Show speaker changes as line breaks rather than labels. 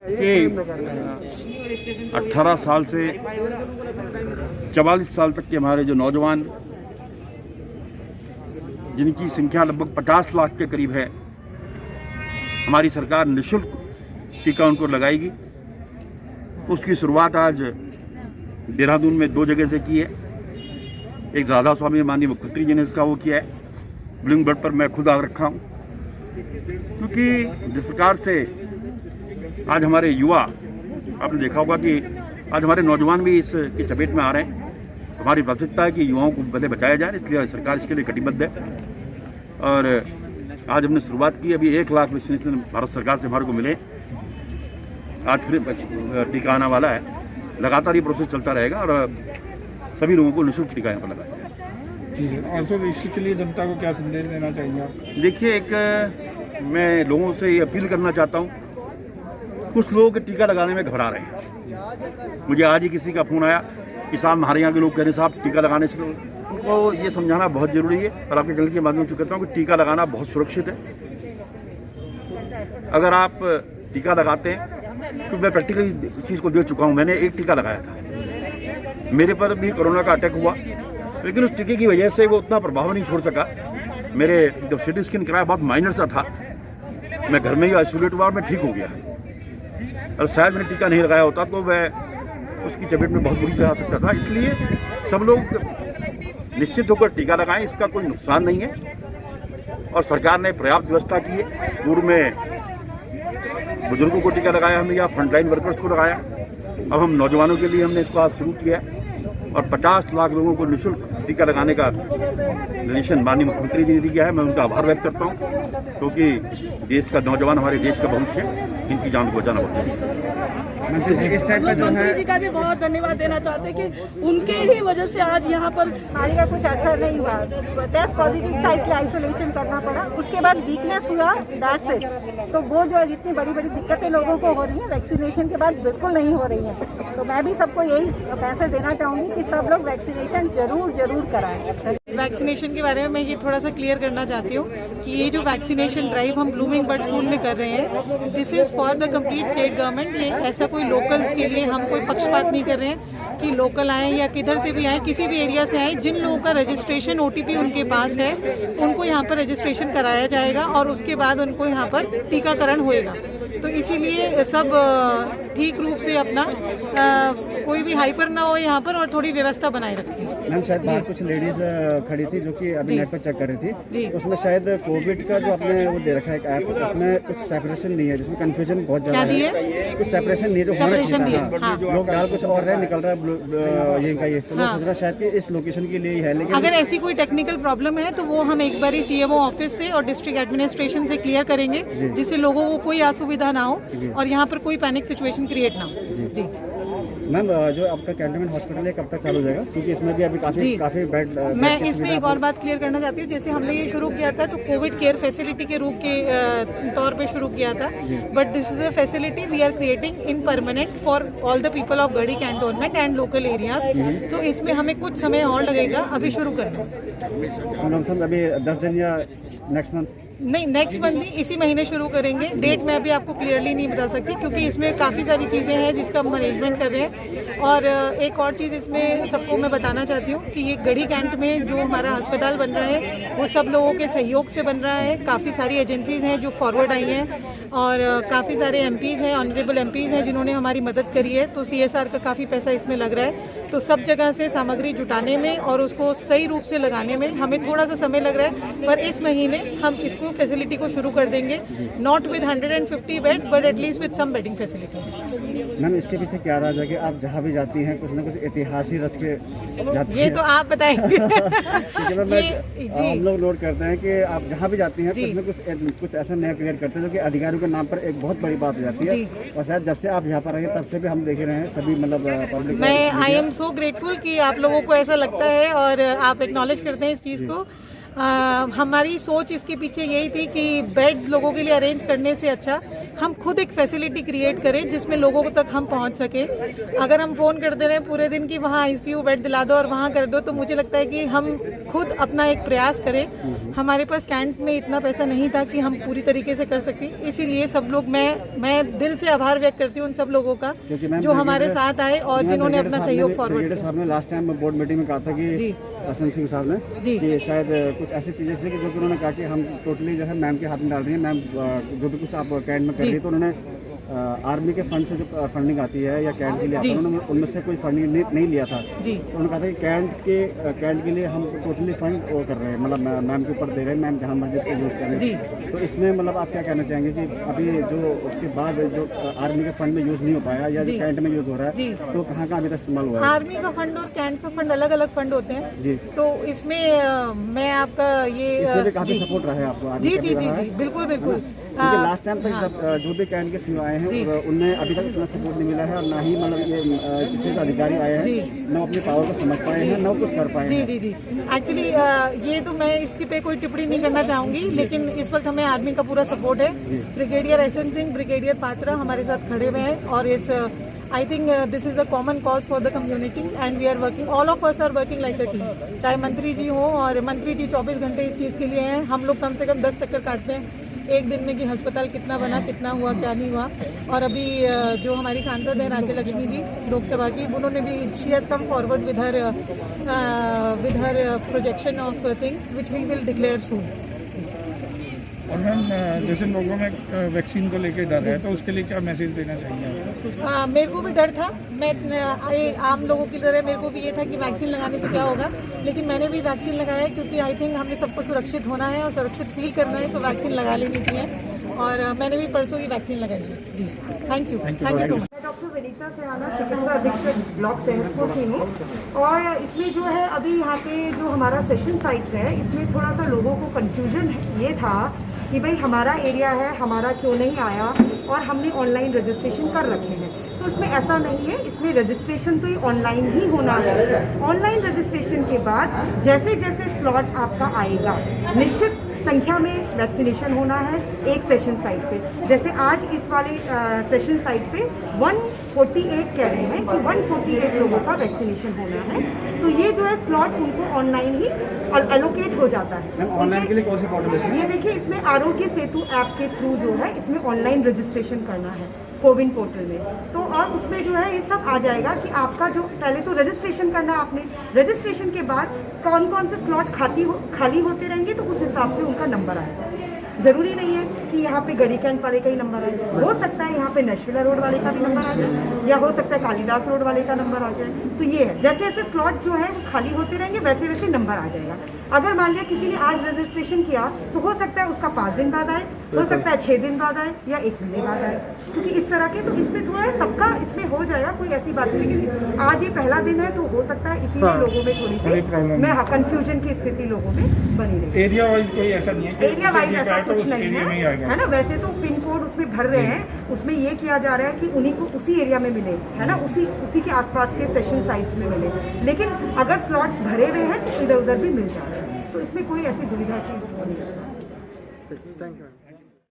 कि 18 साल से 44 साल तक के हमारे जो नौजवान, जिनकी संख्या लगभग 50 लाख के करीब है, हमारी सरकार निःशुल्क टीका उनको लगाएगी। उसकी शुरुआत आज देहरादून में 2 जगह से की है। एक राधा स्वामी माननीय मुख्यमंत्री जी ने इसका वो किया है, ब्लूमिंग बर्ड पर मैं खुद आ रखा हूँ, क्योंकि जिस प्रकार से आज हमारे युवा, आपने देखा होगा कि आज हमारे नौजवान भी इसकी चपेट में आ रहे हैं। हमारी प्राथमिकता है कि युवाओं को पहले बचाया जाए, इसलिए सरकार इसके लिए कटिबद्ध है। और आज हमने शुरुआत की, अभी 1 लाख वैक्सीनेशन भारत सरकार से हमारे को मिले। आज फिर टीका आने वाला है। लगातार ये प्रोसेस चलता रहेगा और सभी लोगों को निःशुल्क टीका यहाँ पर लगाया जाएगा।
और इसके लिए जनता को क्या संदेश देना चाहिए आप? देखिए,
एक मैं लोगों से ये अपील करना चाहता हूँ, कुछ लोग टीका लगाने में घबरा रहे हैं। मुझे आज ही किसी का फ़ोन आया कि साहब हमारे यहाँ के लोग कह रहे हैं साहब टीका लगाने से, उनको ये समझाना बहुत ज़रूरी है। और आपके चैनल के माध्यम से कहता हूँ कि टीका लगाना बहुत सुरक्षित है। अगर आप टीका लगाते हैं, तो मैं प्रैक्टिकली चीज़ को देख चुका हूँ। मैंने एक टीका लगाया था, मेरे पर भी कोरोना का अटैक हुआ, लेकिन उस टीके की वजह से वो उतना प्रभाव नहीं छोड़ सका। मेरे जब सिटी स्कैन कराया बहुत माइनर सा था, मैं घर में ही आइसोलेट हुआ और मैं ठीक हो गया। और शायद मैंने टीका नहीं लगाया होता तो मैं उसकी चपेट में बहुत बुरी तरह आ सकता था। इसलिए सब लोग निश्चित होकर टीका लगाएं, इसका कोई नुकसान नहीं है। और सरकार ने पर्याप्त व्यवस्था की है। पूर्व में बुजुर्गों को टीका लगाया हमने, या फ्रंटलाइन वर्कर्स को लगाया। अब हम नौजवानों के लिए हमने इसको आज शुरू किया और 50 लाख लोगों को निःशुल्क टीका लगाने का निर्देशन माननीय मुख्यमंत्री जी ने दिया है। मैं उनका आभार व्यक्त करता हूँ, क्योंकि देश का नौजवान हमारे देश का भविष्य है, इनकी जान को बचाना बहुत जरूरी है।
मुख्यमंत्री जी का भी बहुत धन्यवाद देना चाहते हैं कि उनके ही वजह से आज यहाँ पर
आने का कुछ असर नहीं हुआ। टेस्ट पॉजिटिव था, इसलिए आइसोलेशन करना पड़ा। उसके बाद वीकनेस हुआ, दैट्स इट। तो वो जो जितनी बड़ी बड़ी दिक्कतें लोगों को हो रही हैं वैक्सीनेशन के बाद, बिल्कुल नहीं हो रही हैं। तो मैं भी सबको यही पैसे देना चाहूँगी कि सब लोग वैक्सीनेशन जरूर कराएं।
वैक्सीनेशन के बारे में मैं ये थोड़ा सा क्लियर करना चाहती हूँ कि ये जो वैक्सीनेशन ड्राइव हम ब्लूमिंग बर्ड स्कूल में कर रहे हैं, this is for the complete state government. ये ऐसा कोई लोकल्स के लिए हम कोई पक्षपात नहीं कर रहे हैं कि लोकल आए या किधर से भी आए, किसी भी एरिया से आए। जिन लोगों का रजिस्ट्रेशन OTP उनके पास है, उनको यहाँ पर रजिस्ट्रेशन कराया जाएगा और उसके बाद उनको यहाँ पर टीकाकरण होएगा। तो इसीलिए सब ठीक रूप से अपना कोई भी हाइपर ना हो यहाँ पर, और थोड़ी व्यवस्था बनाए रखें।
मैम, शायद बाहर कुछ लेडीज खड़ी थी जो कि अभी नेट पर चेक कर रही थी, तो उसमें शायद कोविड का जो आपने वो दे रखा है एक ऐप, उसमें कुछ सेपरेशन नहीं है, जिसमें कंफ्यूजन बहुत ज़्यादा है। कुछ सेपरेशन नहीं है जो होना चाहिए था। लोग डाल कुछ और रहे, निकल रहा है ये का ये। तो मैं सोच रहा शायद कि इस लोकेशन के लिए ही है, लेकिन
अगर ऐसी कोई टेक्निकल प्रॉब्लम है तो वो हम एक बार ही CMO ऑफिस से और डिस्ट्रिक्ट एडमिनिस्ट्रेशन से क्लियर करेंगे, जिससे लोगों को कोई असुविधा ना हो और यहाँ पर कोई पैनिक सिचुएशन क्रिएट ना हो। जी
मैम, जो आपका कैंटोनमेंट हॉस्पिटल है कब तक चालू हो जाएगा? क्योंकि इसमें भी अभी काफी बेड।
मैं इसमें एक और बात क्लियर करना चाहती हूँ। जैसे हमने ये शुरू किया था तो कोविड केयर फैसिलिटी के रूप के तौर पे शुरू किया था, but this is a facility we are creating in permanent for all the people of Garhi cantonment and local areas. So इसमें हमें कुछ समय और लगेगा अभी शुरू करने में।
अभी 10 दिन या नेक्स्ट मंथ?
नहीं, नेक्स्ट मंथ नहीं, इसी महीने शुरू करेंगे। डेट मैं अभी आपको क्लियरली नहीं बता सकती, क्योंकि इसमें काफ़ी सारी चीज़ें हैं जिसका हम मैनेजमेंट कर रहे हैं। और एक और चीज़ इसमें सबको मैं बताना चाहती हूँ कि ये गढ़ी कैंट में जो हमारा अस्पताल बन रहा है वो सब लोगों के सहयोग से बन रहा है। काफ़ी सारी एजेंसीज़ हैं जो फॉरवर्ड आई हैं और काफ़ी सारे MPs हैं, ऑनरेबल MPs हैं जिन्होंने हमारी मदद करी है। तो CSR का काफ़ी पैसा इसमें लग रहा है। तो सब जगह से सामग्री जुटाने में और उसको सही रूप से लगाने में हमें थोड़ा सा समय लग रहा है, पर इस महीने हम इसको फैसिलिटी को शुरू कर देंगे। Not with 150 bed, but at least with some bedding facilities.
Ma'am, इसके पीछे क्या राज है कि आप जहाँ भी जाती हैं कुछ ना कुछ इतिहास ही रच के जाती हैं?
ये तो आप बताएंगे।
हम लोग नोट करते हैं कि आप जहाँ भी जाती हैं कुछ ना कुछ ऐसा नया क्रिएट करते हैं जो कि अधिकारियों के नाम पर एक बहुत बड़ी बात हो जाती है। और शायद जब से आप यहाँ पर आए तब से भी हम देख रहे हैं सभी मतलब पब्लिक।
मैं आई एम सो ग्रेटफुल कि आप लोगों को ऐसा लगता है और आप एक्नॉलेज करते हैं इस चीज़ को। हमारी सोच इसके पीछे यही थी कि बेड्स लोगों के लिए अरेंज करने से अच्छा हम खुद एक फैसिलिटी क्रिएट करें जिसमें लोगों तक हम पहुंच सके। अगर हम फ़ोन करते रहे पूरे दिन कि वहाँ ICU बेड दिला दो और वहाँ कर दो, तो मुझे लगता है कि हम खुद अपना एक प्रयास करें। हमारे पास कैंट में इतना पैसा नहीं था कि हम पूरी तरीके से कर सकें, इसीलिए सब लोग, मैं दिल से आभार व्यक्त करती हूँ उन सब लोगों का जो हमारे साथ आए और जिन्होंने अपना सहयोग फॉरवर्ड किया।
साहब ने लास्ट टाइम बोर्ड मीटिंग में कहा था कि हसन सिंह साहब ने कि शायद कुछ ऐसी चीज़ें थी कि जो कि उन्होंने कहा कि हम टोटली जो है मैम के हाथ में डाल रही हैं, मैम जो भी कुछ आप कैंट में कर रही है, तो उन्होंने आर्मी के फंड से जो फंडिंग आती है या कैंट के लिए आता है, उन्होंने उनमें से कोई फंडिंग नहीं लिया था। तो उन्होंने कहा था कि कैंट के लिए हम टोटली फंड वो कर रहे हैं, मतलब मैम के ऊपर दे रहे हैं, मैम जहाँ मर्जी उसको यूज़ कर रहे हैं। तो इसमें मतलब आप क्या कहना चाहेंगे कि अभी जो उसके बाद जो आर्मी के फंड में यूज़ नहीं हो पाया या जो कैंट में यूज़ हो रहा है, तो कहाँ अभी तक इस्तेमाल हुआ है?
आर्मी का फंड और कैंट का फंड अलग अलग फंड होते हैं
जी।
तो इसमें मैं आपका ये
इसमें भी काफ़ी सपोर्ट रहा है आपको?
जी जी जी जी बिल्कुल बिल्कुल।
क्योंकि लास्ट टाइम तक जो भी कैंट के सीओ आए हैं उनमें अभी तक इतना सपोर्ट नहीं मिला है और ना ही मतलब ये इसमें अधिकारी आए हैं ना अपने पावर को समझ पाए हैं ना कुछ कर पाए हैं।
जी जी जी एक्चुअली ये तो मैं इसके पे कोई टिप्पणी नहीं करना चाहूँगी, लेकिन इस वक्त हमें आर्मी का पूरा सपोर्ट है। Brigadier S N Singh, brigadier Patra हमारे साथ खड़े हुए हैं और इस I think this is a common cause for the community and we are working, all of us are working like a team। चाहे मंत्री जी हो, और मंत्री जी 24 घंटे इस चीज़ के लिए हैं, हम लोग कम से कम 10 चक्कर काटते हैं एक दिन में कि अस्पताल कितना बना, कितना हुआ, क्या नहीं हुआ। और अभी जो हमारी सांसद हैं राज्य लक्ष्मी जी लोकसभा की, उन्होंने भी she has come forward with her projection of things which we will declare soon.
और मैम जैसे लोगों में वैक्सीन को लेकर डर है, तो उसके लिए क्या मैसेज देना चाहिए?
मेरे को भी डर था, मैं आम लोगों की तरह मेरे को भी ये था कि वैक्सीन लगाने से क्या होगा, लेकिन मैंने भी वैक्सीन लगाया क्योंकि आई थिंक हमें सबको सुरक्षित होना है और सुरक्षित फील करना है, तो वैक्सीन लगा लेनी चाहिए और मैंने भी परसों ही वैक्सीन लगाई है। जी thank you so much.
Doctor Vinita Sahana, चिकित्सा अधीक्षक ब्लॉक सहसपुर की हूँ। और इसमें जो है अभी यहाँ पे जो हमारा सेशन साइट्स है, इसमें थोड़ा सा लोगों को कंफ्यूजन ये था कि भाई हमारा एरिया है, हमारा क्यों नहीं आया, और हमने ऑनलाइन रजिस्ट्रेशन कर रखे हैं। तो इसमें ऐसा नहीं है, इसमें रजिस्ट्रेशन तो ये ऑनलाइन ही होना है। ऑनलाइन रजिस्ट्रेशन के बाद जैसे जैसे स्लॉट आपका आएगा, निश्चित संख्या में वैक्सीनेशन होना है एक सेशन साइट पे। जैसे आज इस वाले सेशन साइट पे 148 कह रहे हैं कि 148 लोगों का वैक्सीनेशन होना है, तो ये जो है स्लॉट उनको ऑनलाइन ही एलोकेट हो जाता है।
ऑनलाइन के लिए कौन सी पोर्टल है?
ये देखिए, इसमें आरोग्य सेतु ऐप के थ्रू जो है इसमें ऑनलाइन रजिस्ट्रेशन करना है कोविन पोर्टल में। तो और उसमें जो है ये सब आ जाएगा कि आपका जो पहले तो रजिस्ट्रेशन करना है आपने, रजिस्ट्रेशन के बाद कौन कौन से स्लॉट खाली होते रहेंगे, तो उस हिसाब से उनका नंबर आएगा। जरूरी नहीं है कि यहाँ पे गढ़ी कैंट वाले का ही नंबर आए, हो सकता है यहाँ पे नेशविला रोड वाले का भी नंबर आ जाए, या हो सकता है कालीदास रोड वाले का नंबर आ जाए। तो ये है, जैसे जैसे स्लॉट जो है वो खाली होते रहेंगे वैसे वैसे नंबर आ जाएगा। अगर मान लिया किसी ने आज रजिस्ट्रेशन किया तो हो सकता है उसका 5 दिन बाद आए, हो सकता है 6 दिन बाद आए, या 1 महीने बाद आए, क्योंकि इस तरह के तो इसमें थोड़ा सबका इसमें हो जाएगा, कोई ऐसी बात नहीं। लेकिन आज ये पहला दिन है तो हो सकता है इसीलिए लोगों में थोड़ी सी कंफ्यूजन की स्थिति लोगों में बनी रही।
एरिया वाइज कोई ऐसा नहीं है कि
एरिया वाइज ऐसा कुछ नहीं है ना। वैसे तो पिन कोड उसमें भर रहे हैं, उसमें ये किया जा रहा है कि उन्हीं को उसी एरिया में मिले, है ना, उसी के आसपास के सेशन साइट्स में मिले। लेकिन अगर स्लॉट भरे हुए हैं तो इधर उधर भी मिल जा रहे हैं, तो इसमें कोई ऐसी दुविधा की नहीं है।
Thank you.